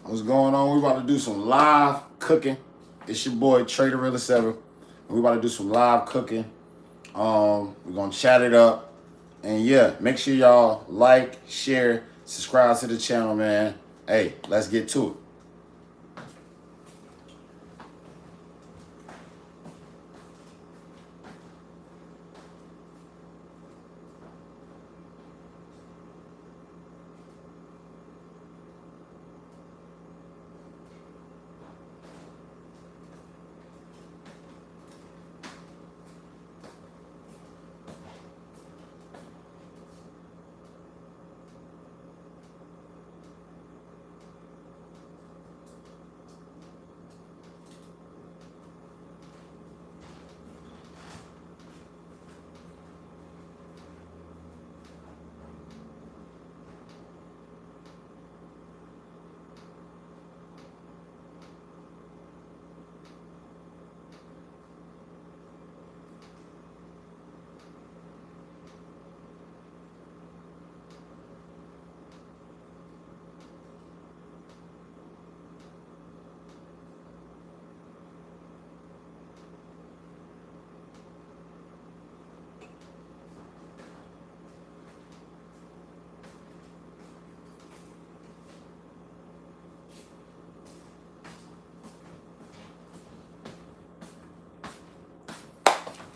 What's going on? We about to do some live cooking. It's your boy Trader Realer 7. We about to do some live cooking. We're gonna chat it up. And yeah, make sure y'all like, share, subscribe to the channel, man. Hey, let's get to it.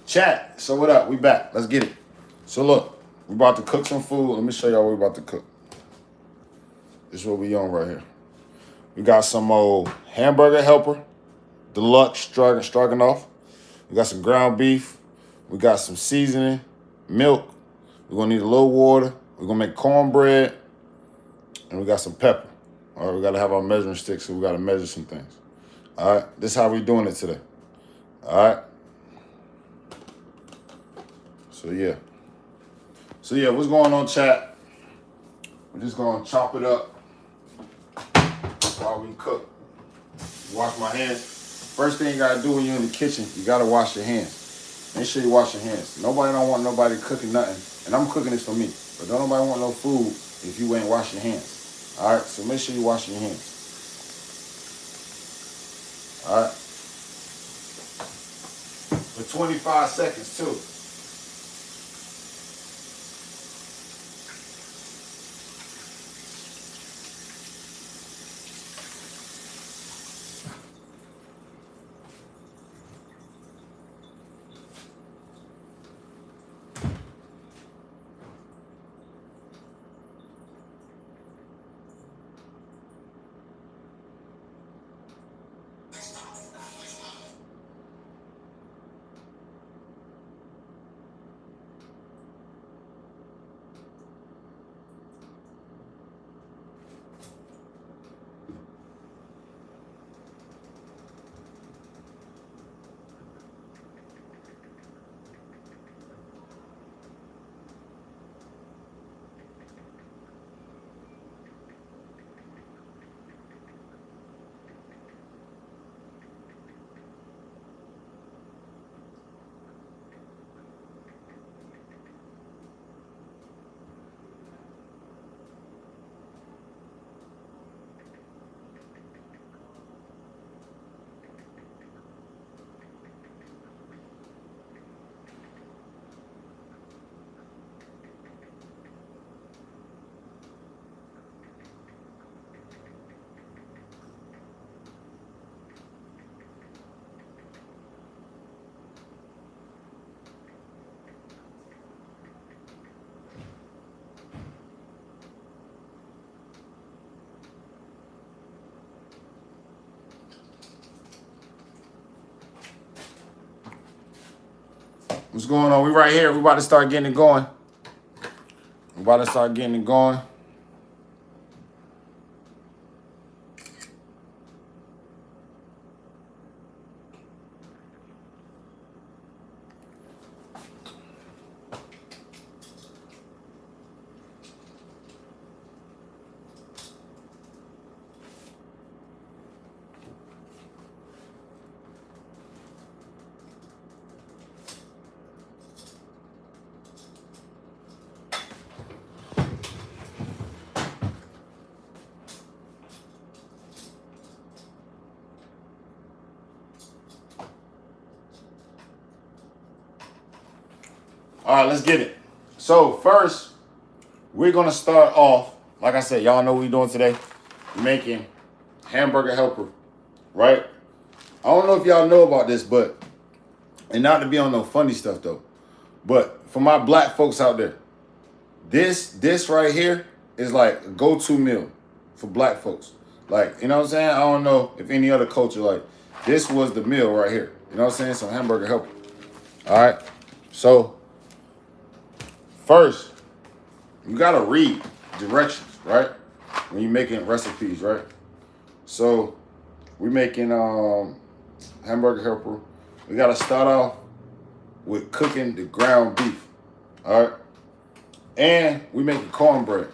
Chat. So what up? We back. Let's get it. So look, we about to cook some food. Let me show y'all what we about to cook. This is what we on right here. We got some old hamburger helper, deluxe stroganoff. We got some ground beef. We got some seasoning, milk. We're gonna need a little water. We're gonna make cornbread, and we got some pepper. All right, we gotta have our measuring stick, so we gotta measure some things. All right, this is how we doing it today. All right. So yeah, what's going on, chat? We're just gonna chop it up while we cook. Wash my hands. First thing you gotta do when you're in the kitchen, you gotta wash your hands. Make sure you wash your hands. Nobody don't want nobody cooking nothing, and I'm cooking this for me. But don't nobody want no food if you ain't wash your hands. All right, so make sure you wash your hands. All right. For 25 seconds too. What's going on? We right here. We about to start getting it going. We about to start getting it going. All right, let's get it. So first, we're gonna start off. Like I said, y'all know what we're doing today. We're making hamburger helper, right? I don't know if y'all know about this, but and not to be on no funny stuff though, but for my black folks out there, this right here is like a go-to meal for black folks. Like, you know what I'm saying? I don't know if any other culture, like, this was the meal right here. You know what I'm saying? Some hamburger helper. All right. So first, you gotta read directions, right? When you're making recipes, right? So we're making hamburger helper. We gotta start off with cooking the ground beef. All right. And we making cornbread,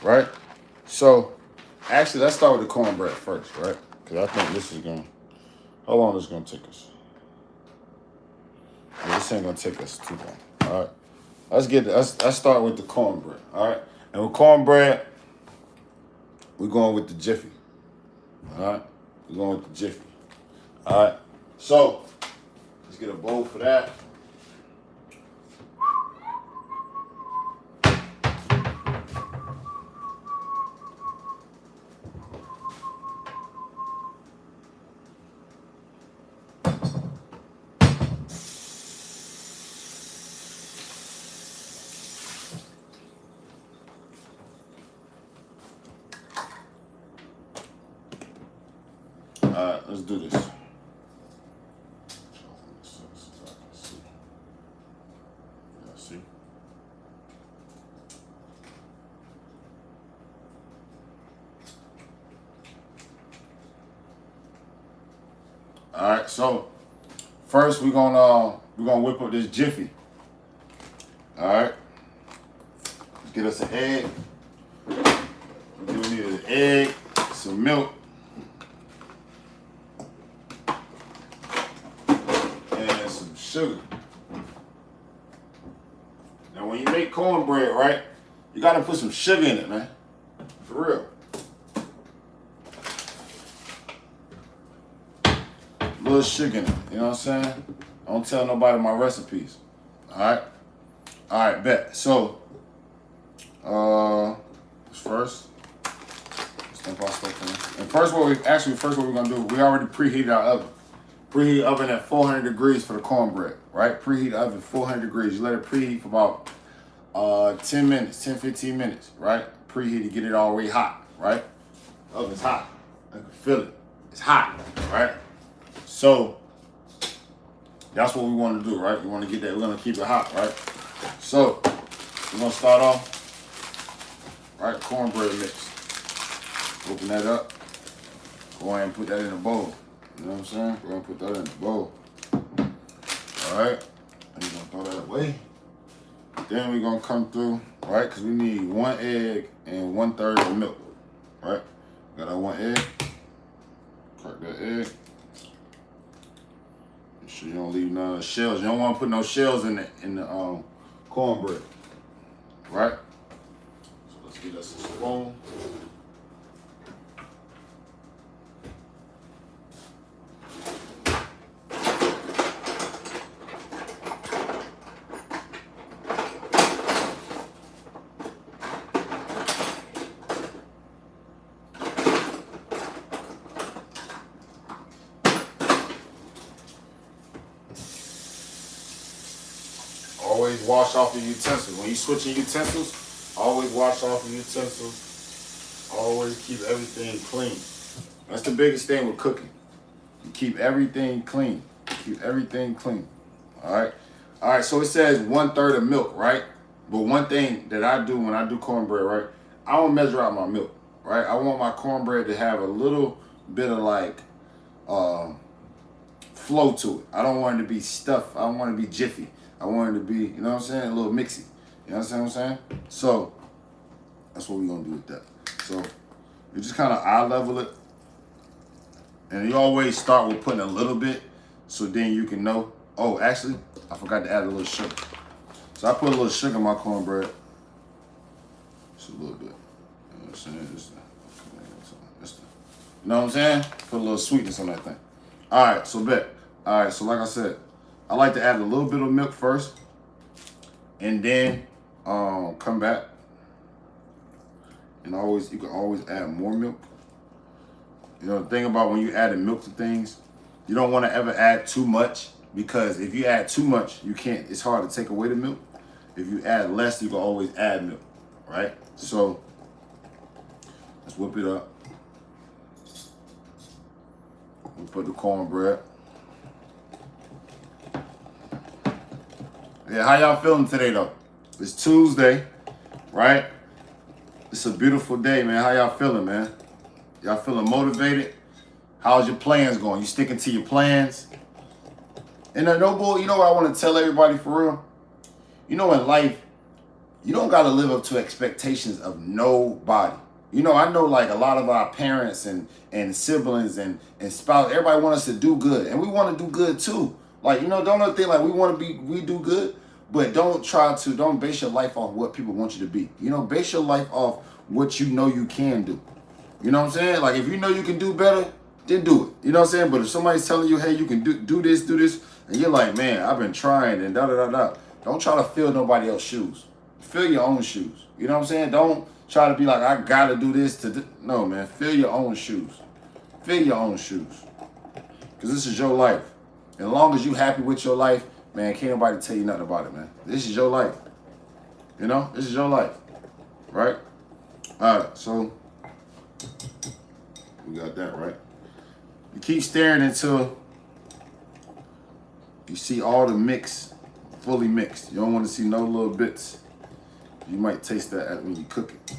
right? So actually, let's start with the cornbread first, right? Because I think this is gonna. How long is this gonna take us? Yeah, this ain't gonna take us too long. All right. Let's start with the cornbread. All right. And with cornbread, we're going with the Jiffy. All right. We're going with the Jiffy. All right. So let's get a bowl for that. All right, let's do this. See? All right, so first we're gonna whip up this Jiffy. All right, let's get us an egg. We need an egg, some milk, and some sugar. Now, when you make cornbread, right, you gotta put some sugar in it, man. For real. A little sugar in it. You know what I'm saying? Don't tell nobody my recipes. All right. All right, bet. So, first. And first, what we're gonna do, we already preheated our oven. Preheat oven at 400 degrees for the cornbread, right? Preheat oven 400 degrees. You let it preheat for about 10 minutes, 10, 15 minutes, right? Preheat to get it all the way hot, right? Oven's hot. I can feel it. It's hot, right? So that's what we want to do, right? We want to get that. We're gonna keep it hot, right? So we're gonna start off, right? Cornbread mix. Open that up. Go ahead and put that in a bowl. You know what I'm saying? Go ahead and put that in the bowl. Alright. And you're gonna throw that away. Then we're gonna come through, right? Because we need 1 egg and 1/3 of milk. Right? Got our 1 egg. Crack that egg. Make sure you don't leave none of the shells. You don't want to put no shells in the cornbread. Right? So let's get us a spoon. Always wash off your utensils. When you switching utensils, always wash off your utensils. Always keep everything clean. That's the biggest thing with cooking. You keep everything clean. Keep everything clean. All right. All right. So it says 1/3 of milk, right? But one thing that I do when I do cornbread, right? I don't measure out my milk, right? I want my cornbread to have a little bit of like flow to it. I don't want it to be stuffed. I don't want it to be jiffy. I want it to be, you know what I'm saying, a little mixy. You understand what I'm saying? So that's what we're gonna do with that. So you just kind of eye level it, and you always start with putting a little bit, so then you can know. Oh, actually, I forgot to add a little sugar. So I put a little sugar in my cornbread. Just a little bit. You know what I'm saying? You know what I'm saying? Put a little sweetness on that thing. All right, so bet. All right, so like I said, I like to add a little bit of milk first. and then come back. And you can always add more milk. You know, the thing about when you add milk to things, you don't want to ever add too much, because if you add too much, it's hard to take away the milk. If you add less, you can always add milk, right? So let's whip it up. We put the cornbread. Yeah, how y'all feeling today though? It's Tuesday, right? It's a beautiful day, man. How y'all feeling, man? Y'all feeling motivated? How's your plans going? You sticking to your plans? And no bull, you know what I want to tell everybody for real? You know, in life, you don't got to live up to expectations of nobody. You know, I know like a lot of our parents and siblings and spouse, everybody want us to do good. And we want to do good too. Like, you know, don't think like we do good, but don't base your life off what people want you to be. You know, base your life off what you know you can do. You know what I'm saying? Like, if you know you can do better, then do it. You know what I'm saying? But if somebody's telling you, hey, you can do this, and you're like, man, I've been trying and da-da-da-da. Don't try to fill nobody else's shoes. Fill your own shoes. You know what I'm saying? Don't try to be like, I got to do this No, man. Fill your own shoes. Fill your own shoes. Because this is your life. And as long as you happy with your life, man, can't nobody tell you nothing about it, man. This is your life. You know? This is your life. Right? All right. So, we got that, right? You keep staring until you see all the mix fully mixed. You don't want to see no little bits. You might taste that when you cook it.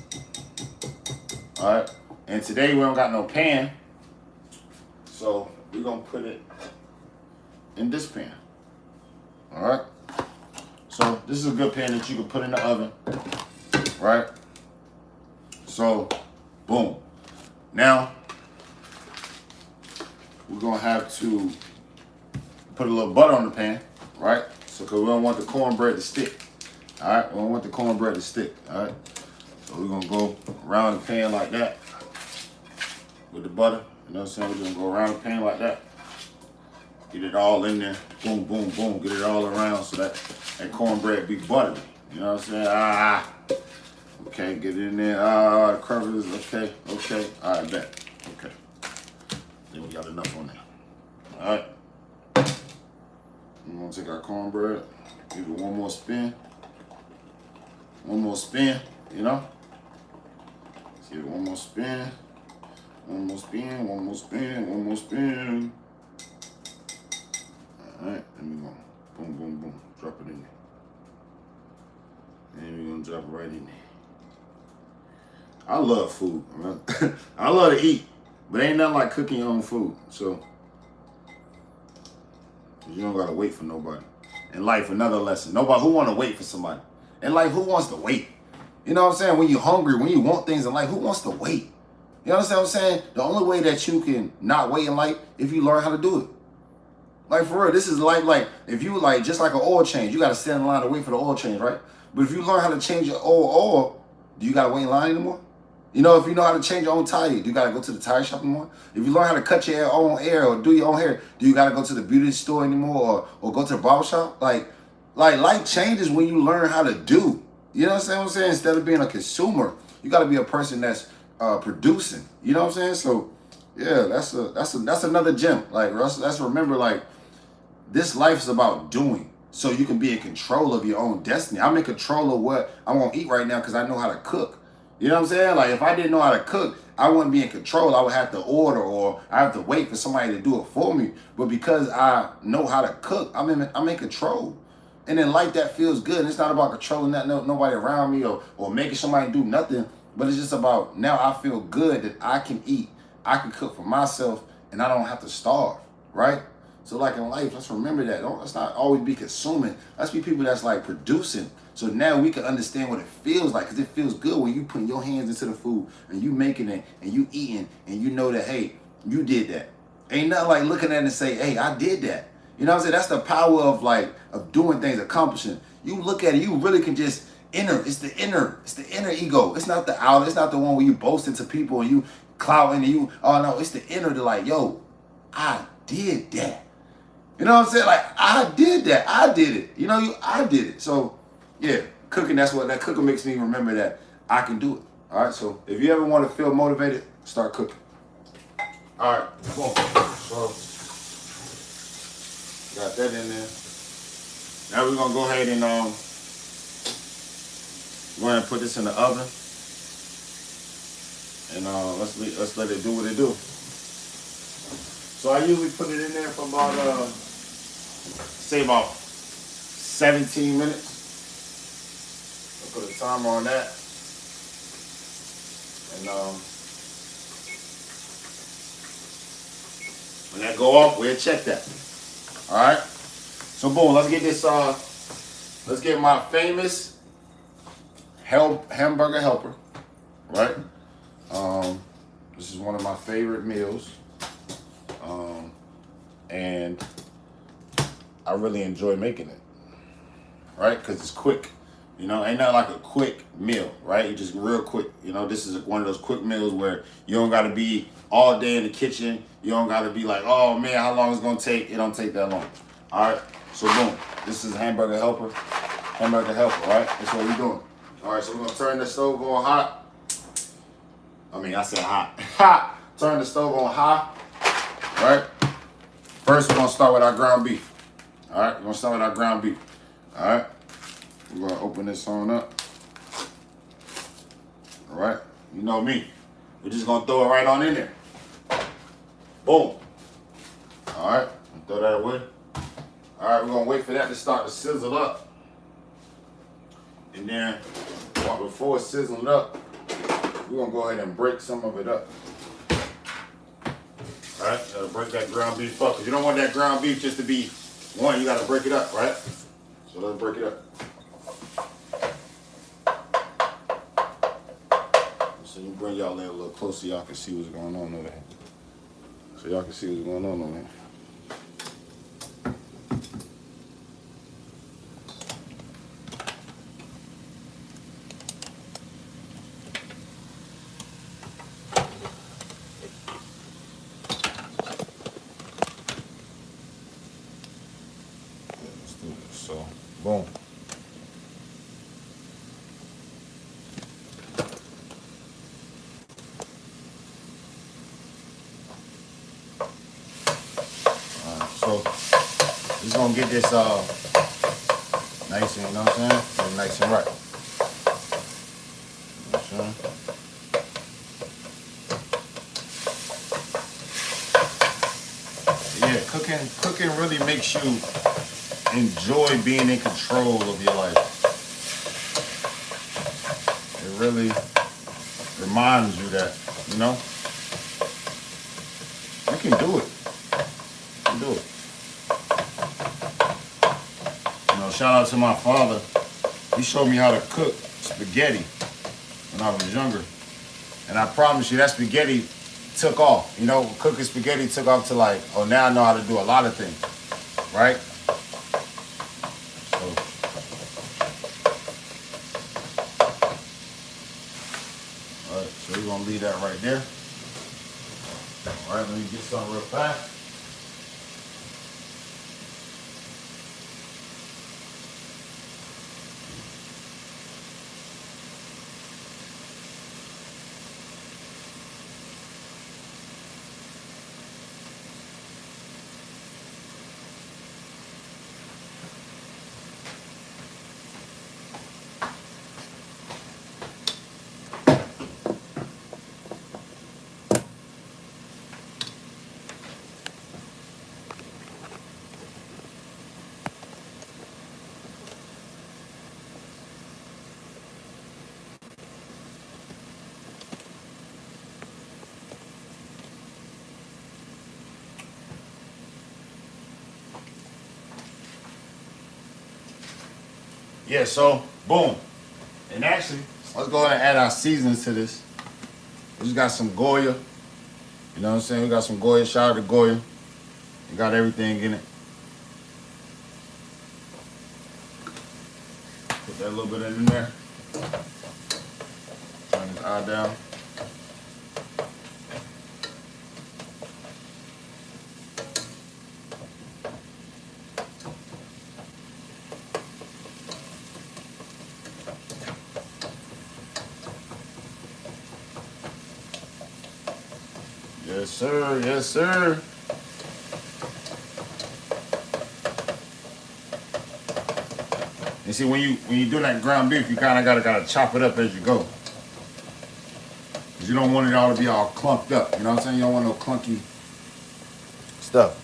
All right. And today we don't got no pan, so we're gonna put it in this pan. All right. So this is a good pan that you can put in the oven, right? So, boom. Now we're gonna have to put a little butter on the pan, right? So, because we don't want the cornbread to stick. All right, we don't want the cornbread to stick. All right, so we're gonna go around the pan like that with the butter. You know what I'm saying? We're gonna go around the pan like that. Get it all in there. Boom, boom, boom. Get it all around so that cornbread be buttery. You know what I'm saying? Okay, get it in there. Crumbs. Okay. All right, bet. Okay. Then we got enough on there. All right. We're gonna take our cornbread, give it one more spin. One more spin, you know? Let's give it one more spin. One more spin, one more spin, one more spin. Alright, then we're gonna boom, boom, boom. Drop it in there. And we're gonna drop it right in there. I love food, man. I love to eat, but ain't nothing like cooking your own food. So you don't gotta wait for nobody. In life, another lesson. Nobody who wanna wait for somebody. In life, who wants to wait? You know what I'm saying? When you're hungry, when you want things in life, who wants to wait? You understand what I'm saying? The only way that you can not wait in life, if you learn how to do it. Like, for real, this is like if you like, just like an oil change, you gotta stand in line to wait for the oil change, right? But if you learn how to change your oil, do you gotta wait in line anymore? You know, if you know how to change your own tire, do you gotta go to the tire shop anymore? If you learn how to cut your own hair or do your own hair, do you gotta go to the beauty store anymore or go to the barber shop? Like life changes when you learn how to do. You know what I'm saying? Instead of being a consumer, you gotta be a person that's producing. You know what I'm saying? So yeah, that's another gem. Like, let's remember, like, this life is about doing. So you can be in control of your own destiny. I'm in control of what I'm gonna eat right now because I know how to cook. You know what I'm saying? Like, if I didn't know how to cook, I wouldn't be in control. I would have to order or I have to wait for somebody to do it for me. But because I know how to cook, I'm in control. And in life, that feels good. And it's not about controlling nobody around me or making somebody do nothing. But it's just about, now I feel good that I can eat. I can cook for myself and I don't have to starve, right? So like in life, let's remember that. Let's not always be consuming. Let's be people that's like producing. So now we can understand what it feels like, because it feels good when you putting your hands into the food and you making it and you eating and you know that, hey, you did that. Ain't nothing like looking at it and say, hey, I did that. You know what I'm saying? That's the power of doing things, accomplishing. You look at it, you really can just it's the inner ego. It's not the outer. It's not the one where you boasting to people and you clouting and you, oh no, it's the inner to like, yo, I did that. You know what I'm saying? Like, I did that. I did it. I did it. So Yeah, cooking. That's what that cooking makes me remember that I can do it. All right. So if you ever want to feel motivated, start cooking. All right. Boom. So got that in there. Now we're gonna go ahead and go ahead and put this in the oven, and let's let it do what it do. So I usually put it in there for about say about 17 minutes. I'll put a timer on that, and when that go off, we'll check that. All right. So boom, let's get this. Let's get my famous hamburger helper. Right. This is one of my favorite meals, and I really enjoy making it. Right, because it's quick. You know, ain't not like a quick meal, right? You just real quick. You know, this is one of those quick meals where you don't got to be all day in the kitchen. You don't got to be like, oh man, how long it's gonna take? It don't take that long. All right. So boom, this is hamburger helper. Hamburger helper, right? That's what we're doing. All right. So we're gonna turn the stove on hot. I mean, I said hot. Hot. Turn the stove on high. Right. First, we're gonna start with our ground beef. All right. We're gonna start with our ground beef. All right. We're gonna open this on up. All right. You know me. We're just gonna throw it right on in there. Boom. All right. Throw that away. All right. We're gonna wait for that to start to sizzle up. And then, before it's sizzling up, we're gonna go ahead and break some of it up. All right. You gotta break that ground beef up. Cause you don't want that ground beef just to be one. You gotta break it up, right? So let's break it up. So you bring y'all in a little closer, y'all can see what's going on over here. So y'all can see what's going on over here. Let's do this. So, boom. So just gonna get this nice and, you know what I'm saying? Nice and right. You know what I'm saying? Yeah, cooking really makes you enjoy being in control of your life. It really reminds you that, you know, you can do it. You can do it. Shout out to my father. He showed me how to cook spaghetti when I was younger. And I promise you that spaghetti took off. You know, cooking spaghetti took off to like, oh, now I know how to do a lot of things. Right? So, all right, so we're gonna leave that right there. All right, let me get some real fast. Yeah, so boom. And actually, let's go ahead and add our seasons to this. We just got some Goya. You know what I'm saying? We got some Goya. Shout out to Goya. We got everything in it. Put that little bit in there. Turn this eye down. Yes, sir. Yes, sir. And see, when you do that ground beef, you kind of gotta chop it up as you go, cause you don't want it all to be all clumped up. You know what I'm saying? You don't want no clunky stuff.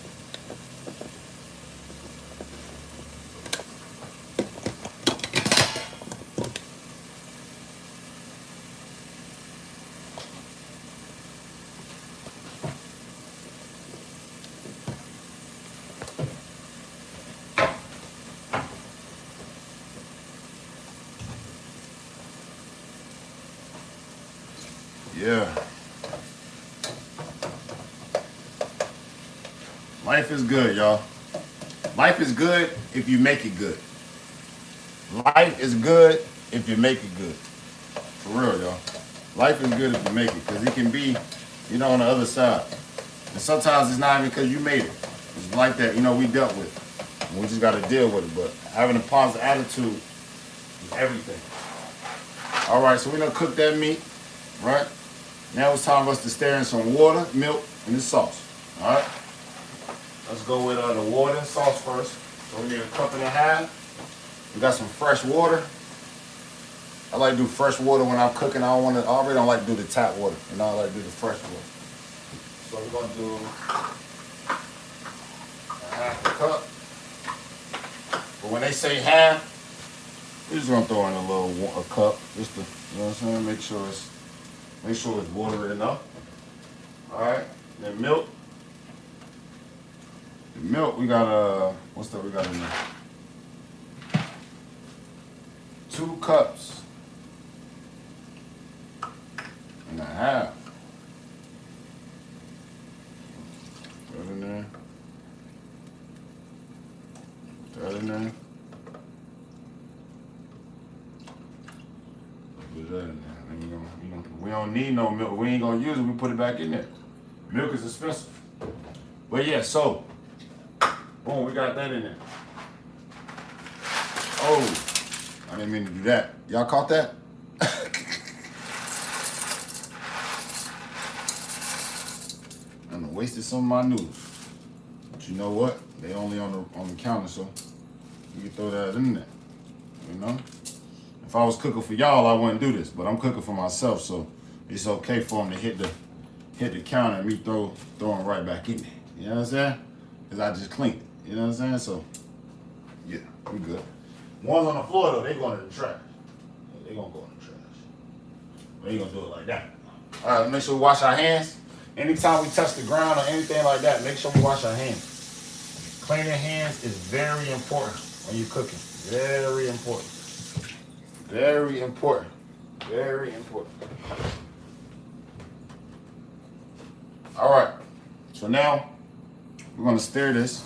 Yeah. Life is good, y'all. Life is good if you make it good. Life is good if you make it good. For real, y'all. Life is good if you make it, because it can be, on the other side. And sometimes it's not even because you made it. It's like that, we dealt with. And we just got to deal with it. But having a positive attitude is everything. All right, so we're going to cook that meat, right? Now it's time for us to stir in some water, milk, and the sauce. All right? Let's go with the water and sauce first. So we need 1.5 cups. We got some fresh water. I like to do fresh water when I'm cooking. I already don't like to do the tap water. I like to do the fresh water. So we're going to do 1/2 cup. But when they say half, we're just going to throw in a cup. Just to, you know what I'm saying? Make sure it's watery enough. All right. Then milk. The milk, we got what's that we got in there? 2 cups and 1/2. Put that in there. Put that in there. Put that in there. We don't need no milk. We ain't gonna use it. We put it back in there. Milk is expensive. But yeah, so boom, we got that in there. Oh, I didn't mean to do that. Y'all caught that? I done wasted some of my noodles. But you know what? They only on the counter, so you can throw that in there. If I was cooking for y'all, I wouldn't do this, but I'm cooking for myself, so it's okay for them to hit the counter and me throw them right back in there. You know what I'm saying? Because I just cleaned it. You know what I'm saying? So, yeah, we good. Ones on the floor, though, they going in the trash. They going to go in the trash. We ain't going to do it like that. All right, make sure we wash our hands. Anytime we touch the ground or anything like that, make sure we wash our hands. Cleaning hands is very important when you're cooking. Very important. Very important. Very important. All right. So now we're going to stir this.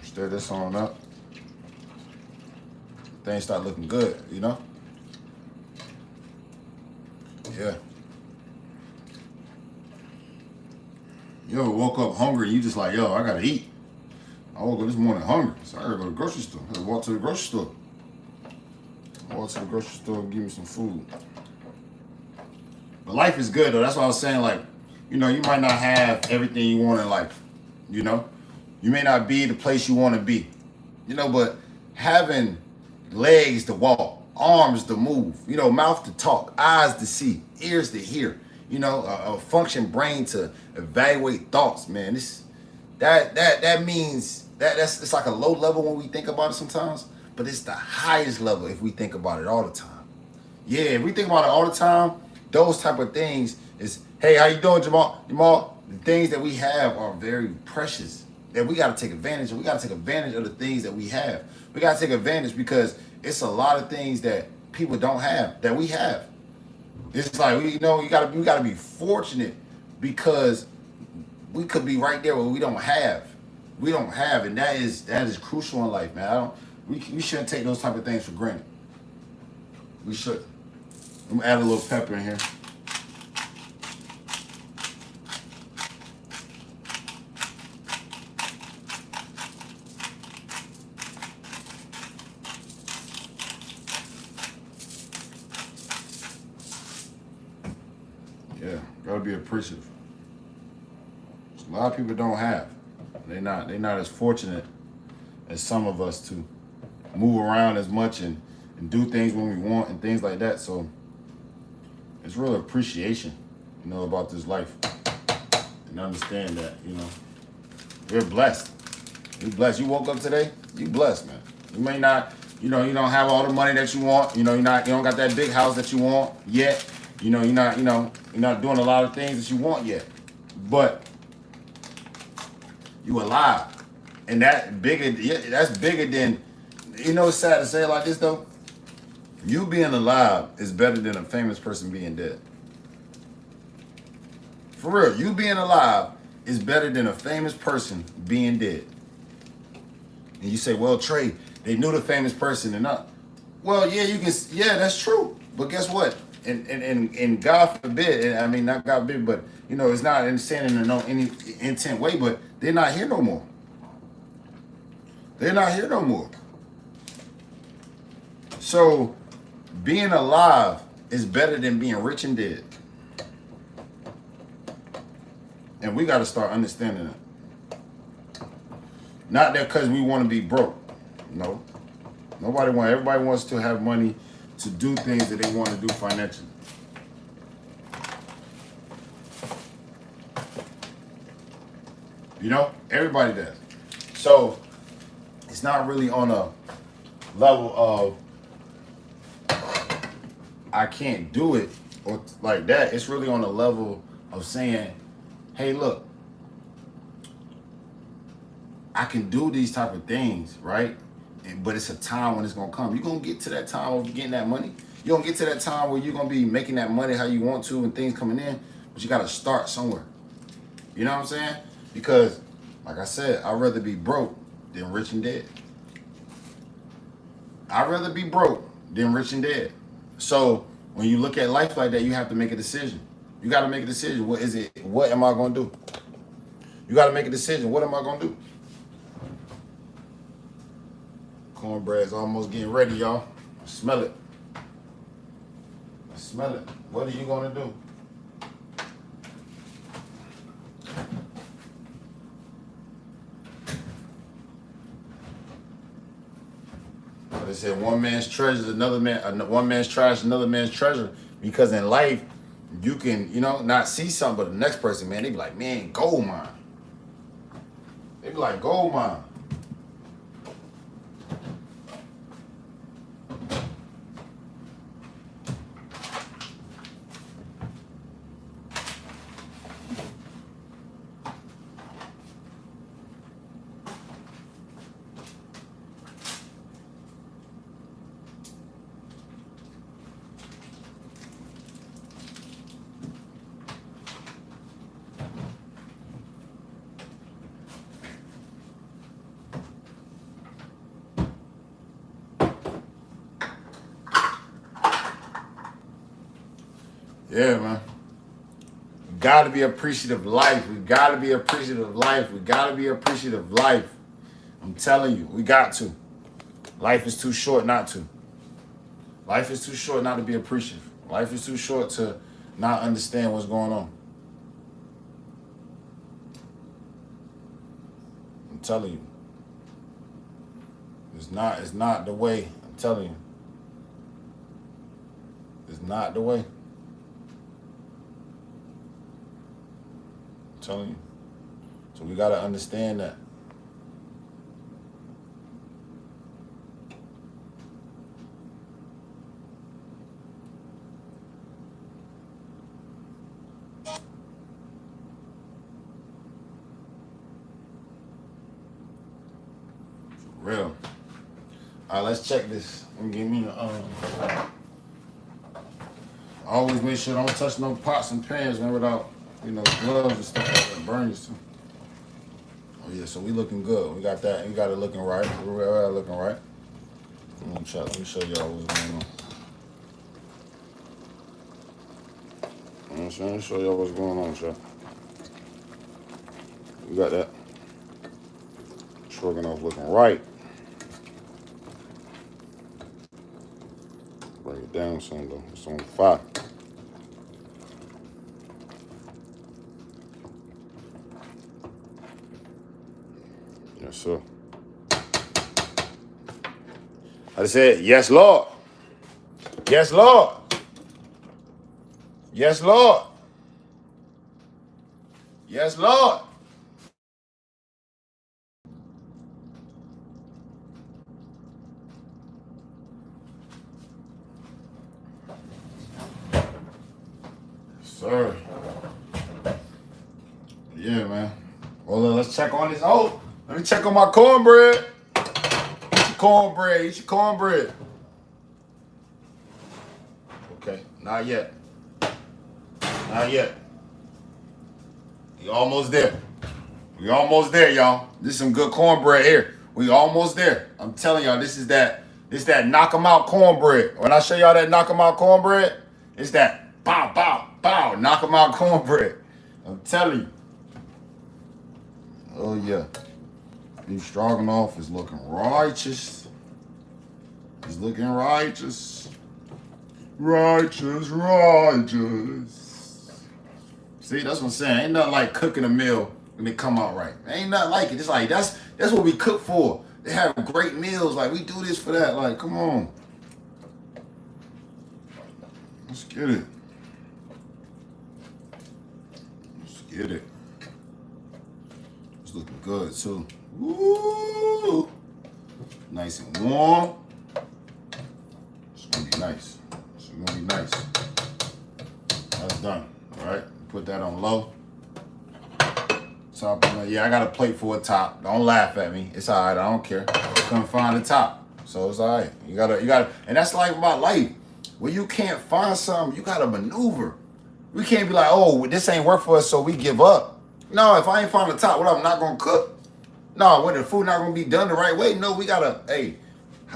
Stir this on up. Things start looking good, Yeah. You ever woke up hungry and you just like, I gotta eat. I woke up this morning hungry, so I gotta go to the grocery store. I gotta walk to the grocery store. Walk to the grocery store and give me some food. But life is good though. That's what I was saying. Like, you might not have everything you want in life. You may not be the place you want to be. But having legs to walk, arms to move, mouth to talk, eyes to see, ears to hear, a function brain to evaluate thoughts, man. That means it's like a low level when we think about it sometimes, but it's the highest level if we think about it all the time. Yeah, if we think about it all the time, those type of things is, hey, how you doing, Jamal? Jamal, the things that we have are very precious. That we got to take advantage of. We got to take advantage of the things that we have. We got to take advantage because it's a lot of things that people don't have that we have. It's like we got to be fortunate because we could be right there where we don't have. We don't have, and that is crucial in life, man. We shouldn't take those type of things for granted. We should. I'm gonna add a little pepper in here. Yeah, gotta be appreciative. A lot of people don't have. They're not as fortunate as some of us to move around as much and do things when we want and things like that. So it's real appreciation, about this life. And understand that, we're blessed. You blessed. You woke up today, you blessed, man. You may not, you don't have all the money that you want. You don't got that big house that you want yet. You're not doing a lot of things that you want yet. But you alive. And that's bigger than, it's sad to say it like this though. You being alive is better than a famous person being dead. For real, you being alive is better than a famous person being dead. And you say, well, Trey, they knew the famous person and not. Well, yeah, that's true. But guess what? And God forbid, and I mean, not God forbid, but, it's not saying in no any intent way, but they're not here no more. They're not here no more. So being alive is better than being rich and dead. And we got to start understanding that. Not that because we want to be broke. No. Everybody wants to have money to do things that they want to do financially. Everybody does. So it's not really on a level of I can't do it or like that. It's really on a level of saying, hey, look, I can do these type of things, right? But it's a time when it's going to come. You're going to get to that time of getting that money. You're going to get to that time where you're going to be making that money how you want to and things coming in. But you got to start somewhere. You know what I'm saying? Because, like I said, I'd rather be broke than rich and dead. I'd rather be broke than rich and dead. So when you look at life like that, you have to make a decision. You got to make a decision. What is it? What am I going to do? You got to make a decision. What am I going to do? Cornbread's almost getting ready, y'all. Smell it. Smell it. What are you going to do? They said one man's treasure is one man's trash, another man's treasure. Because in life, you can, not see something, but the next person, man, they be like, man, gold mine. They be like, gold mine. Yeah, man. We gotta be appreciative of life. We gotta be appreciative of life. We gotta be appreciative of life. I'm telling you, we got to. Life is too short not to. Life is too short not to be appreciative. Life is too short to not understand what's going on. I'm telling you. It's not the way. I'm telling you. It's not the way. I'm telling you. So we gotta understand that. Real. All right, let's check this. Give me the always make sure don't touch no pots and pans, man, without gloves and stuff like that. Burn you too. Oh yeah, so we looking good. We got that. We got it looking right. We're looking right. Let me show y'all what's going on. Let me show y'all what's going on, y'all. We got that. Stroganoff looking right. Bring it down some though. It's on fire. Yes, sir. I said, yes, Lord. Yes, Lord. Yes, Lord. Yes, Lord. Sir. Yeah, man. Well, let's check on this. Oh, let me check on my cornbread. Eat your cornbread. Eat your cornbread. Okay, not yet. Not yet. We almost there. We almost there, y'all. This is some good cornbread here. We almost there. I'm telling y'all, this is that knock 'em out cornbread. When I show y'all that knock 'em out cornbread, it's that bow, bow, bow, knock 'em out cornbread. I'm telling you. Oh yeah. Beef stroganoff is looking righteous. It's looking righteous. Righteous, righteous. See, that's what I'm saying. Ain't nothing like cooking a meal when it come out right. Ain't nothing like it. It's like that's what we cook for. They have great meals. Like we do this for that. Like, come on. Let's get it. Let's get it. It's looking good too. Woo! Nice and warm. It's gonna be nice. It's gonna be nice. That's done. All right. Put that on low. Top. Yeah, I got a plate for a top. Don't laugh at me. It's all right. I don't care. Couldn't find the top, so it's all right. You gotta, and that's like about life. When you can't find something, you gotta maneuver. We can't be like, oh, this ain't work for us, so we give up. No, if I ain't find the top, what I'm not gonna cook. No, when the food not gonna be done the right way. No, we gotta. Hey,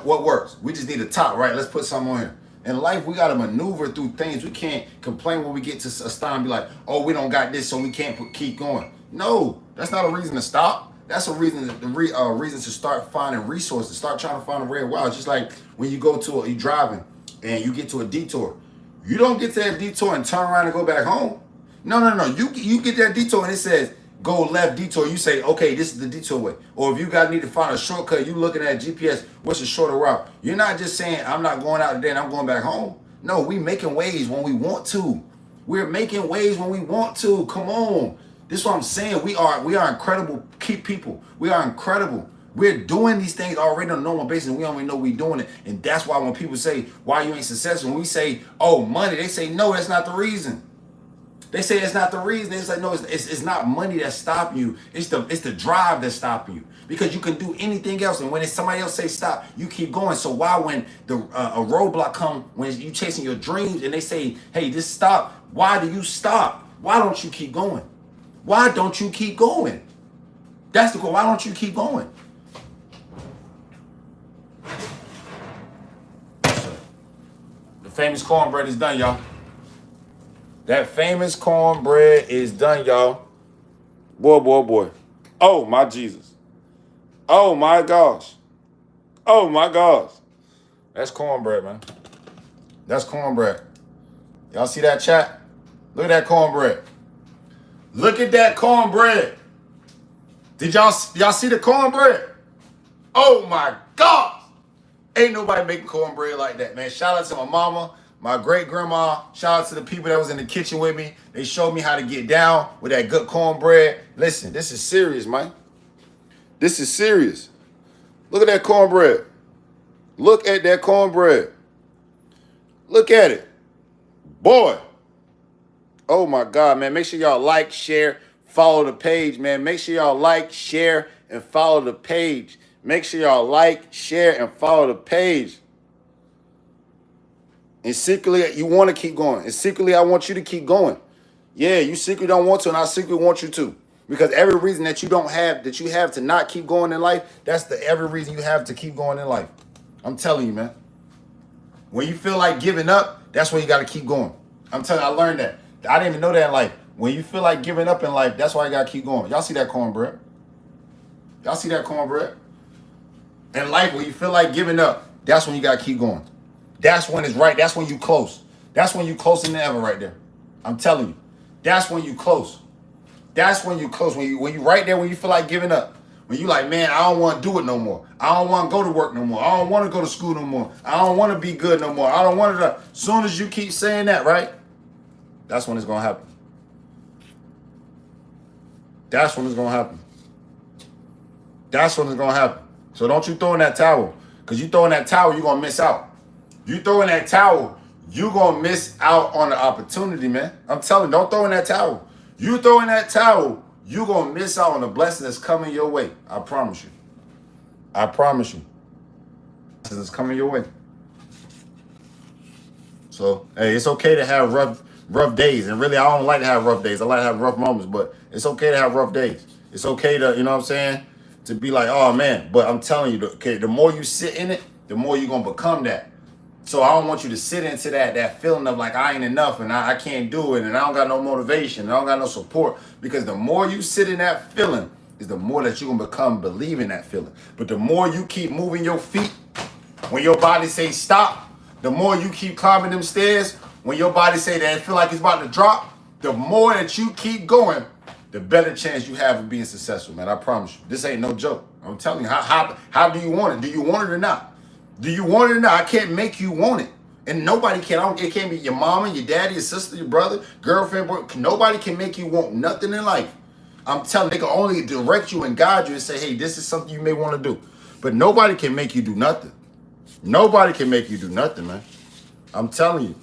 what works? We just need a top, right? Let's put something on here. In life, we gotta maneuver through things. We can't complain when we get to a stop and be like, oh, we don't got this, so we can't keep going. No, that's not a reason to stop. That's a reason reason to start finding resources. Start trying to find a red wow. It's just like when you go to you driving and you get to a detour. You don't get to that detour and turn around and go back home. No. You get that detour and it says go left detour. You say, okay, this is the detour way. Or if you need to find a shortcut, you looking at GPS, what's the shorter route? You're not just saying, I'm not going out today and I'm going back home. No, we making ways when we want to. We're making ways when we want to. Come on. This is what I'm saying. We are incredible people. We are incredible. We're doing these things already on a normal basis, and we don't even know we're doing it. And that's why when people say, why you ain't successful, when we say, oh, money, they say, no, that's not the reason. They say it's not the reason. They say, no, it's not money that's stopping you. It's the drive that's stopping you. Because you can do anything else. And when it's somebody else say stop, you keep going. So why when a roadblock come, when you chasing your dreams and they say, hey, this stop, why do you stop? Why don't you keep going? Why don't you keep going? That's the goal. Why don't you keep going? The famous cornbread is done, y'all. That famous cornbread is done, y'all. Boy. Oh, my Jesus. Oh, my gosh. Oh, my gosh. That's cornbread, man. That's cornbread. Y'all see that, chat? Look at that cornbread. Look at that cornbread. Did y'all see the cornbread? Oh, my God. Ain't nobody making cornbread like that, man. Shout out to my mama, my great-grandma. Shout out to the people that was in the kitchen with me. They showed me how to get down with that good cornbread. Listen, this is serious, man. This is serious. Look at that cornbread. Look at that cornbread. Look at it. Boy. Oh, my God, man. Make sure y'all like, share, follow the page, man. Make sure y'all like, share, and follow the page. Make sure y'all like, share, and follow the page. And secretly, you want to keep going. And secretly, I want you to keep going. Yeah, you secretly don't want to, and I secretly want you to. Because every reason that you have to not keep going in life, that's every reason you have to keep going in life. I'm telling you, man. When you feel like giving up, that's when you got to keep going. I'm telling you, I learned that. I didn't even know that in life. When you feel like giving up in life, that's why you got to keep going. Y'all see that cornbread? Y'all see that cornbread? In life, when you feel like giving up, that's when you got to keep going. That's when it's right. That's when you close. That's when you closer than ever right there. I'm telling you. That's when you close. That's when you close. When you right there, when you feel like giving up. When you like, man, I don't want to do it no more. I don't want to go to work no more. I don't want to go to school no more. I don't want to be good no more. I don't want to. As soon as you keep saying that, right? That's when it's going to happen. That's when it's going to happen. That's when it's going to happen. So don't you throw in that towel. Because you throw in that towel, you're going to miss out. You throw in that towel, you're going to miss out on the opportunity, man. I'm telling you, don't throw in that towel. You throw in that towel, you're going to miss out on the blessing that's coming your way. I promise you. I promise you. It's coming your way. So, hey, it's okay to have rough days. And really, I don't like to have rough days. I like to have rough moments, but it's okay to have rough days. It's okay to, you know what I'm saying, to be like, oh, man. But I'm telling you, okay, the more you sit in it, the more you're going to become that. So I don't want you to sit into that feeling of like I ain't enough and I can't do it and I don't got no motivation and I don't got no support. Because the more you sit in that feeling is the more that you're going to become believing that feeling. But the more you keep moving your feet when your body say stop, the more you keep climbing them stairs when your body say that it feel like it's about to drop, the more that you keep going, the better chance you have of being successful, man. I promise you. This ain't no joke. I'm telling you, how do you want it? Do you want it or not? Do you want it or not? I can't make you want it. And nobody can. It can't be your mama, your daddy, your sister, your brother, girlfriend, boy. Nobody can make you want nothing in life. I'm telling you, they can only direct you and guide you and say, hey, this is something you may want to do. But nobody can make you do nothing. Nobody can make you do nothing, man. I'm telling you.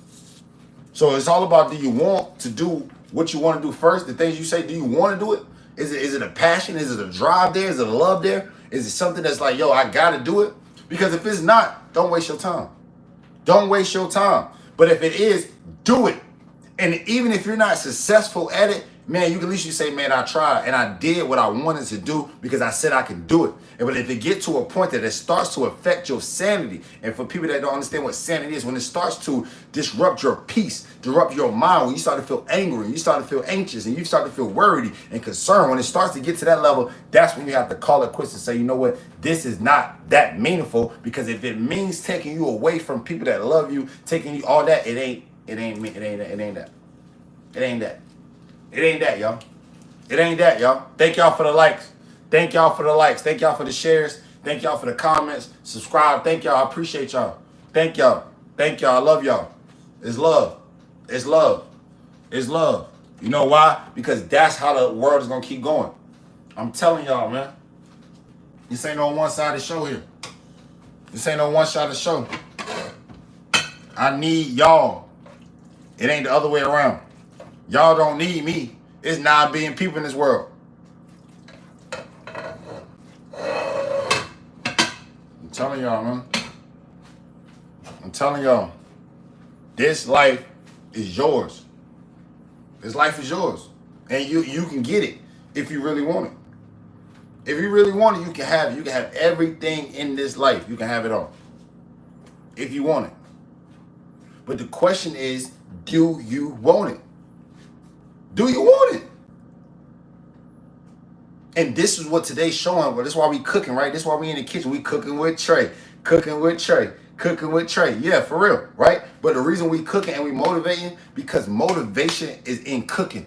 So it's all about, do you want to do what you want to do first? The things you say, do you want to do it? Is it a passion? Is it a drive there? Is it a love there? Is it something that's like, yo, I got to do it? Because if it's not, don't waste your time. Don't waste your time. But if it is, do it. And even if you're not successful at it, man, you can at least say, man, I tried and I did what I wanted to do because I said I could do it. But if it gets to a point that it starts to affect your sanity, and for people that don't understand what sanity is, when it starts to disrupt your peace, disrupt your mind, when you start to feel angry, you start to feel anxious, and you start to feel worried and concerned, when it starts to get to that level, that's when you have to call it quits and say, you know what, this is not that meaningful, because if it means taking you away from people that love you, taking you all that, it ain't that. It ain't that, y'all. It ain't that, y'all. Thank y'all for the likes. Thank y'all for the likes. Thank y'all for the shares. Thank y'all for the comments. Subscribe. Thank y'all. I appreciate y'all. Thank y'all. Thank y'all. I love y'all. It's love. It's love. It's love. You know why? Because that's how the world is going to keep going. I'm telling y'all, man. This ain't no one-sided show here. This ain't no one-sided show. I need y'all. It ain't the other way around. Y'all don't need me. It's 9 billion people in this world. I'm telling y'all, man. I'm telling y'all. This life is yours. This life is yours. And you can get it if you really want it. If you really want it, you can have it. You can have everything in this life. You can have it all. If you want it. But the question is, do you want it? Do you want it? And this is what today's showing. But this is why we cooking, right? This is why we in the kitchen. We cooking with Trey. Cooking with Trey. Cooking with Trey. Yeah, for real, right? But the reason we cooking and we motivating, because motivation is in cooking.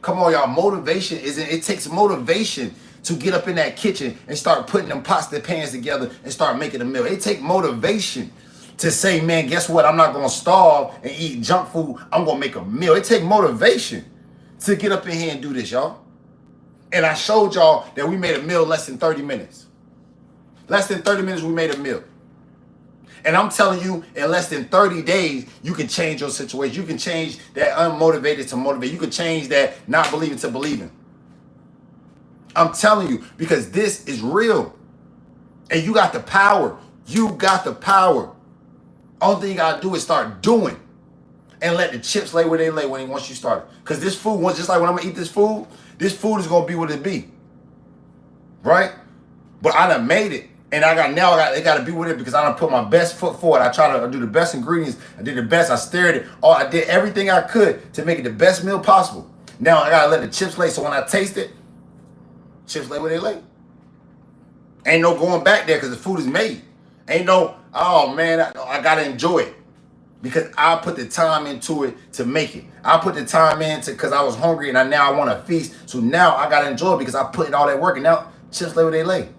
Come on, y'all. Motivation is in, it takes motivation to get up in that kitchen and start putting them pots and pans together and start making a meal. It takes motivation to say, man, guess what? I'm not going to starve and eat junk food. I'm going to make a meal. It takes motivation to get up in here and do this, y'all. And I showed y'all that we made a meal less than 30 minutes. Less than 30 minutes, we made a meal. And I'm telling you, in less than 30 days, you can change your situation. You can change that unmotivated to motivated. You can change that not believing to believing. I'm telling you, because this is real. And you got the power. You got the power. Only thing you got to do is start doing. And let the chips lay where they lay once you start. Because this food, just like when I'm going to eat this food is going to be what it be. Right? But I done made it. And it got to be with it because I done put my best foot forward. I try to do the best ingredients. I did the best. I stirred it. I did everything I could to make it the best meal possible. Now I got to let the chips lay. So when I taste it, chips lay where they lay. Ain't no going back there because the food is made. Ain't no, oh man, I got to enjoy it. Because I put the time into it to make it. I put the time into because I was hungry and now I want to feast. So now I got to enjoy it because I put in all that work. And now Chips lay where they lay.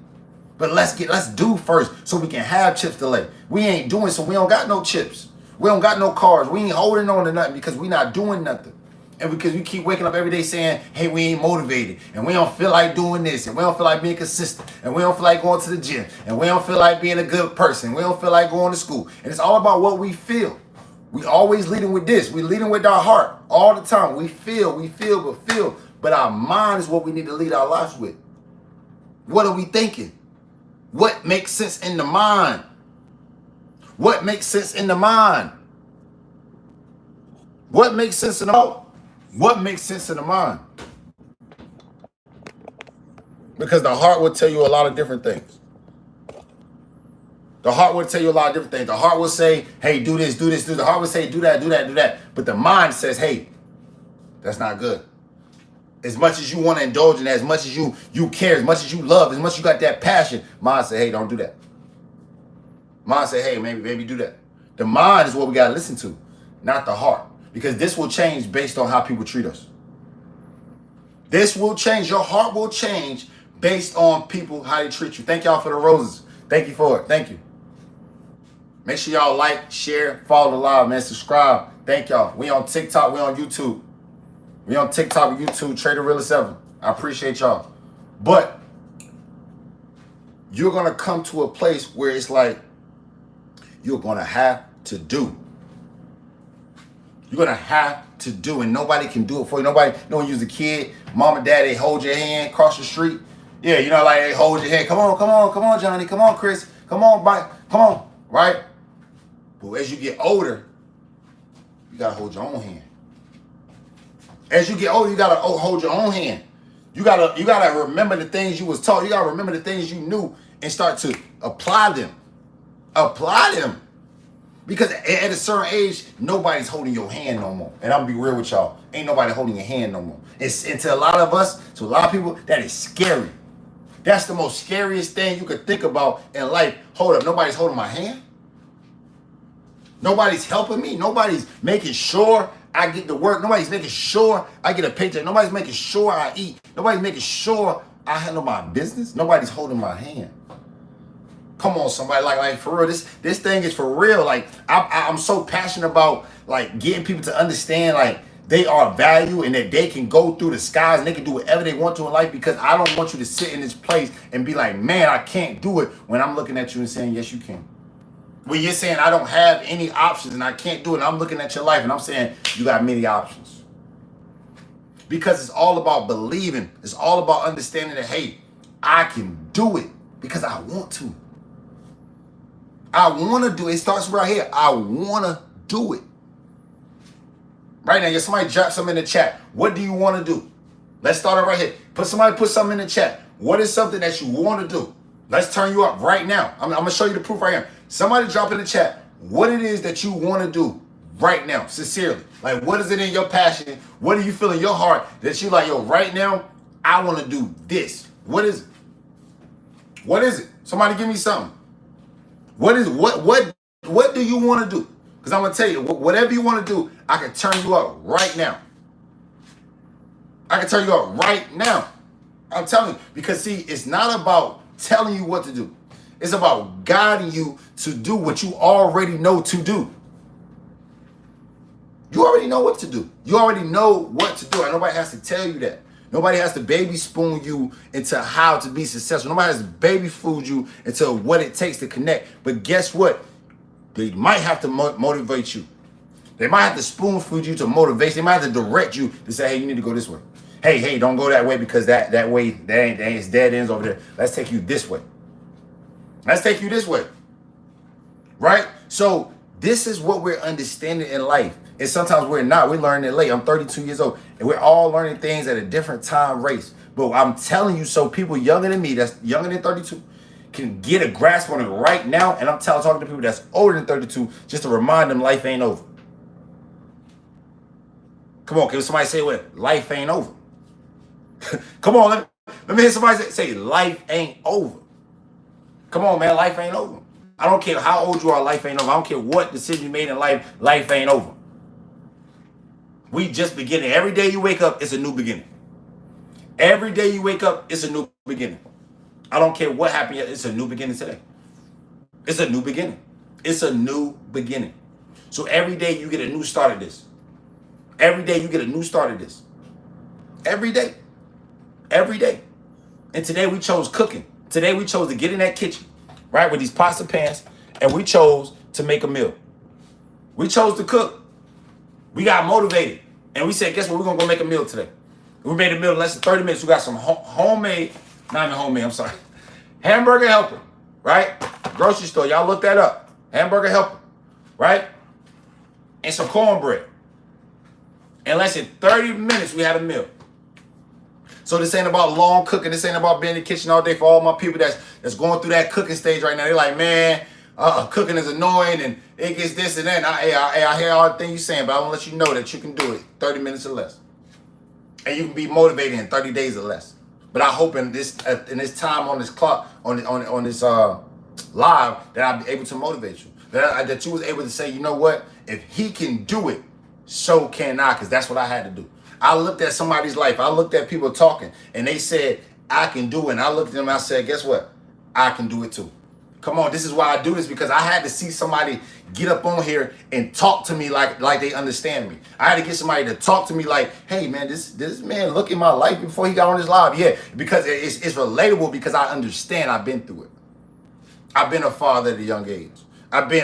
But let's do first so we can have chips to lay. We ain't doing, so we don't got no chips. We don't got no cars. We ain't holding on to nothing because we not doing nothing. And because we keep waking up every day saying, hey, we ain't motivated. And we don't feel like doing this. And we don't feel like being consistent. And we don't feel like going to the gym. And we don't feel like being a good person. We don't feel like going to school. And it's all about what we feel. We always leading with this. We leading with our heart all the time. We feel. But our mind is what we need to lead our lives with. What are we thinking? What makes sense in the mind? What makes sense in the mind? What makes sense in the mind? What makes sense in the mind? Because the heart will tell you a lot of different things. The heart will tell you a lot of different things. The heart will say, hey, do this, do this, do. The heart will say, do that, do that, do that. But the mind says, hey, that's not good. As much as you want to indulge in that, as much as you care, as much as you love, as much as you got that passion, mind say, hey, don't do that. Mind say, hey, maybe do that. The mind is what we got to listen to, not the heart. Because this will change based on how people treat us. This will change. Your heart will change based on people, how they treat you. Thank y'all for the roses. Thank you for it. Thank you. Make sure y'all like, share, follow the live, man. Subscribe. Thank y'all. We on TikTok. We on YouTube. We on TikTok and YouTube. Trader Realist 7. I appreciate y'all. But you're going to come to a place where it's like you're going to have to do. You're going to have to do, and nobody can do it for you. Nobody, no one use a kid. Mom and dad, they hold your hand across the street. Yeah, you know, like they hold your hand. Come on, Johnny. Come on, Chris. Come on, Mike. Come on, right? But as you get older, you got to hold your own hand. As you get older, you got to hold your own hand. You got to remember the things you was taught. You got to remember the things you knew and start to apply them. Apply them. Because at a certain age, nobody's holding your hand no more. And I'm gonna be real with y'all. Ain't nobody holding your hand no more. And to a lot of us, to a lot of people, that is scary. That's the most scariest thing you could think about in life. Hold up, nobody's holding my hand. Nobody's helping me. Nobody's making sure I get to work. Nobody's making sure I get a paycheck. Nobody's making sure I eat. Nobody's making sure I handle my business. Nobody's holding my hand. Come on, somebody, like for real, this thing is for real. Like I'm so passionate about like getting people to understand like they are valued and that they can go through the skies and they can do whatever they want to in life, because I don't want you to sit in this place and be like, man, I can't do it, when I'm looking at you and saying, yes, you can. When you're saying I don't have any options and I can't do it, and I'm looking at your life and I'm saying you got many options. Because it's all about believing. It's all about understanding that, hey, I can do it because I want to. I want to do it. It starts right here. I want to do it. Right now, somebody drop something in the chat. What do you want to do? Let's start it right here. Somebody put something in the chat. What is something that you want to do? Let's turn you up right now. I'm going to show you the proof right here. Somebody drop in the chat what it is that you want to do right now, sincerely. Like, what is it in your passion? What do you feel in your heart that you like, yo, right now, I want to do this. What is it? What is it? Somebody give me something. What do you want to do? Because I'm going to tell you, whatever you want to do, I can turn you up right now. I can turn you up right now. I'm telling you. Because, see, it's not about telling you what to do. It's about guiding you to do what you already know to do. You already know what to do. You already know what to do. And nobody has to tell you that. Nobody has to baby spoon you into how to be successful. Nobody has to baby food you into what it takes to connect. But guess what? They might have to motivate you. They might have to spoon feed you to motivation. They might have to direct you to say, hey, you need to go this way. Hey, don't go that way because that way, it's dead ends over there. Let's take you this way. Let's take you this way. Right? So this is what we're understanding in life. And sometimes we're not. We're learning it late. I'm 32 years old. And we're all learning things at a different time race. But I'm telling you, so people younger than me, that's younger than 32, can get a grasp on it right now. And I'm talking to people that's older than 32 just to remind them life ain't over. Come on, can somebody say what? Life ain't over. Come on, let me hear somebody say life ain't over. Come on, man, life ain't over. I don't care how old you are, life ain't over. I don't care what decision you made in life, life ain't over. We just beginning. Every day you wake up, it's a new beginning. Every day you wake up, it's a new beginning. I don't care what happened yet. It's a new beginning today. It's a new beginning. It's a new beginning. So every day you get a new start of this. Every day you get a new start of this. Every day. Every day. And today we chose cooking. Today we chose to get in that kitchen, right, with these pots and pans, and we chose to make a meal. We chose to cook. We got motivated. And we said, guess what? We're going to go make a meal today. We made a meal in less than 30 minutes. We got some homemade, not even homemade, I'm sorry. Hamburger helper, right? Grocery store, y'all look that up. Hamburger helper, right? And some cornbread. In less than 30 minutes, we had a meal. So this ain't about long cooking. This ain't about being in the kitchen all day. For all my people that's going through that cooking stage right now, they're like, man, cooking is annoying and it gets this and that. I hear all the things you're saying, but I want to let you know that you can do it 30 minutes or less. And you can be motivated in 30 days or less. But I hope in this time on this clock, on this live, that I'll be able to motivate you. That you was able to say, you know what? If he can do it, so can I, because that's what I had to do. I looked at somebody's life. I looked at people talking, and they said, I can do it. And I looked at them and I said, guess what? I can do it too. Come on, this is why I do this, because I had to see somebody get up on here and talk to me like they understand me. I had to get somebody to talk to me like, hey, man, this man look at my life before he got on this live. Yeah, because it's relatable, because I understand. I've been through it. I've been a father at a young age. I've been,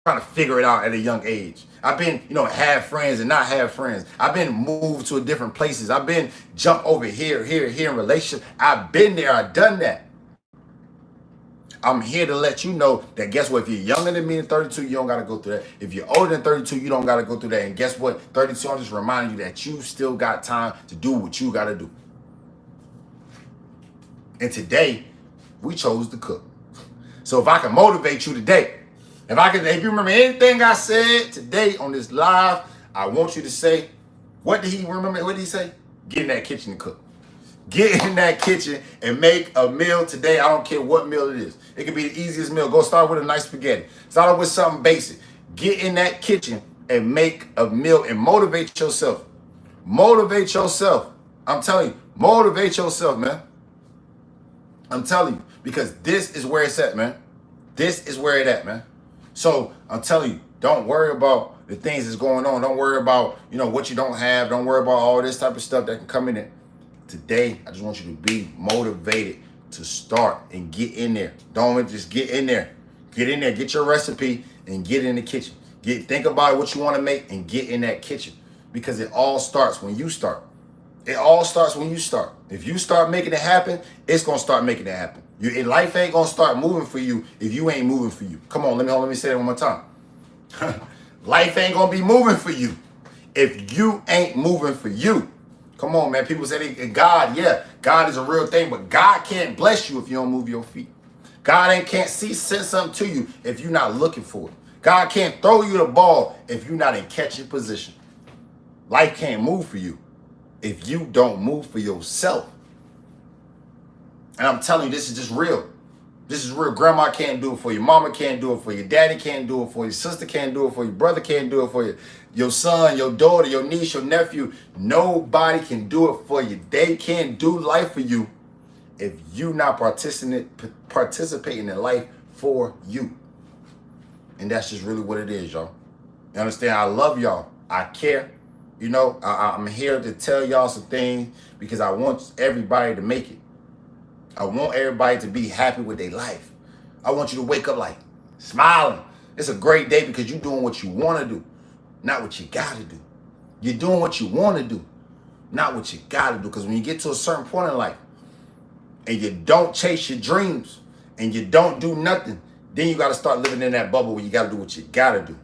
trying to figure it out at a young age. I've been, have friends and not have friends. I've been moved to different places. I've been jump over here in relationships. I've been there. I've done that. I'm here to let you know that guess what? If you're younger than me in 32, you don't got to go through that. If you're older than 32, you don't got to go through that. And guess what? 32, I'm just reminding you that you still got time to do what you got to do. And today, we chose to cook. So if I can motivate you today, if you remember anything I said today on this live, I want you to say, what did he remember? What did he say? Get in that kitchen and cook. Get in that kitchen and make a meal today. I don't care what meal it is. It could be the easiest meal. Go start with a nice spaghetti. Start with something basic. Get in that kitchen and make a meal and motivate yourself. Motivate yourself. I'm telling you, motivate yourself, man. I'm telling you, because this is where it's at, man. This is where it's at, man. So I'm telling you, don't worry about the things that's going on. Don't worry about, what you don't have. Don't worry about all this type of stuff that can come in it. Today, I just want you to be motivated to start and get in there. Don't just get in there. Get in there. Get your recipe and get in the kitchen. Think about what you want to make and get in that kitchen, because it all starts when you start. It all starts when you start. If you start making it happen, it's going to start making it happen. Life ain't going to start moving for you if you ain't moving for you. Come on, let me say that one more time. Life ain't going to be moving for you if you ain't moving for you. Come on, man. People say God is a real thing, but God can't bless you if you don't move your feet. God can't send something to you if you're not looking for it. God can't throw you the ball if you're not in catching position. Life can't move for you if you don't move for yourself. And I'm telling you, this is just real. This is real. Grandma can't do it for you. Mama can't do it for you. Daddy can't do it for you. Sister can't do it for you. Brother can't do it for you. Your son, your daughter, your niece, your nephew. Nobody can do it for you. They can't do life for you if you not participating in life for you. And that's just really what it is, y'all. You understand? I love y'all. I care. I'm here to tell y'all some things because I want everybody to make it. I want everybody to be happy with their life. I want you to wake up like smiling. It's a great day because you're doing what you want to do, not what you got to do. You're doing what you want to do, not what you got to do. Because when you get to a certain point in life and you don't chase your dreams and you don't do nothing, then you got to start living in that bubble where you got to do what you got to do.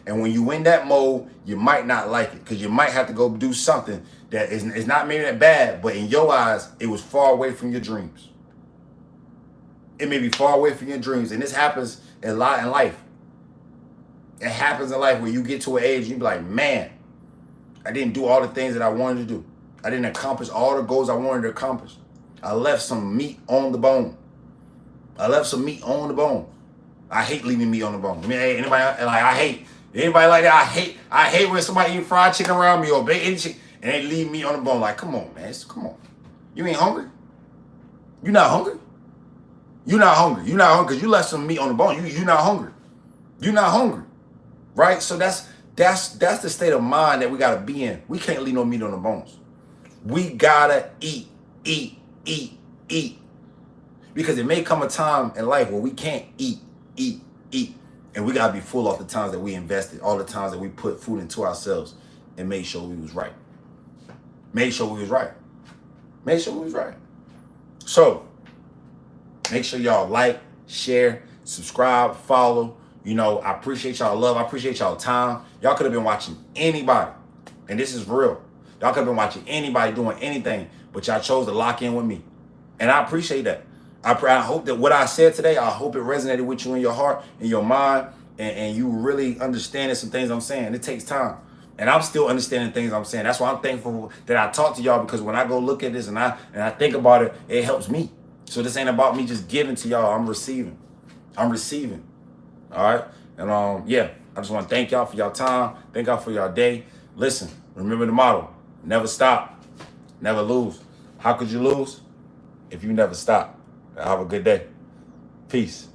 And when you in that mode, you might not like it because you might have to go do something that is not maybe that bad, but in your eyes, it was far away from your dreams. It may be far away from your dreams. And this happens a lot in life. It happens in life where you get to an age and you be like, man, I didn't do all the things that I wanted to do. I didn't accomplish all the goals I wanted to accomplish. I left some meat on the bone. I hate leaving meat on the bone. I mean, anybody like that? I hate when somebody eat fried chicken around me or baked chicken and they leave meat on the bone. Like, come on, man. Come on. You ain't hungry? You're not hungry. You're not hungry. You're not hungry because you left some meat on the bone. You're not hungry. You're not hungry, right? So that's the state of mind that we gotta be in. We can't leave no meat on the bones. We gotta eat, eat, eat, eat. Because it may come a time in life where we can't eat, eat, eat. And we gotta be full off the times that we invested, all the times that we put food into ourselves and made sure we was right. Made sure we was right. Made sure we was right. So, make sure y'all like, share, subscribe, follow. You know, I appreciate y'all love. I appreciate y'all time. Y'all could have been watching anybody. And this is real. Y'all could have been watching anybody doing anything, but y'all chose to lock in with me. And I appreciate that. I hope that what I said today, I hope it resonated with you in your heart, in your mind, and you really understanding some things I'm saying. It takes time. And I'm still understanding things I'm saying. That's why I'm thankful that I talk to y'all, because when I go look at this and I think about it, it helps me. So this ain't about me just giving to y'all. I'm receiving. I'm receiving. All right. And yeah, I just want to thank y'all for y'all time. Thank y'all for y'all day. Listen, remember the motto: never stop, never lose. How could you lose if you never stop? Have a good day. Peace.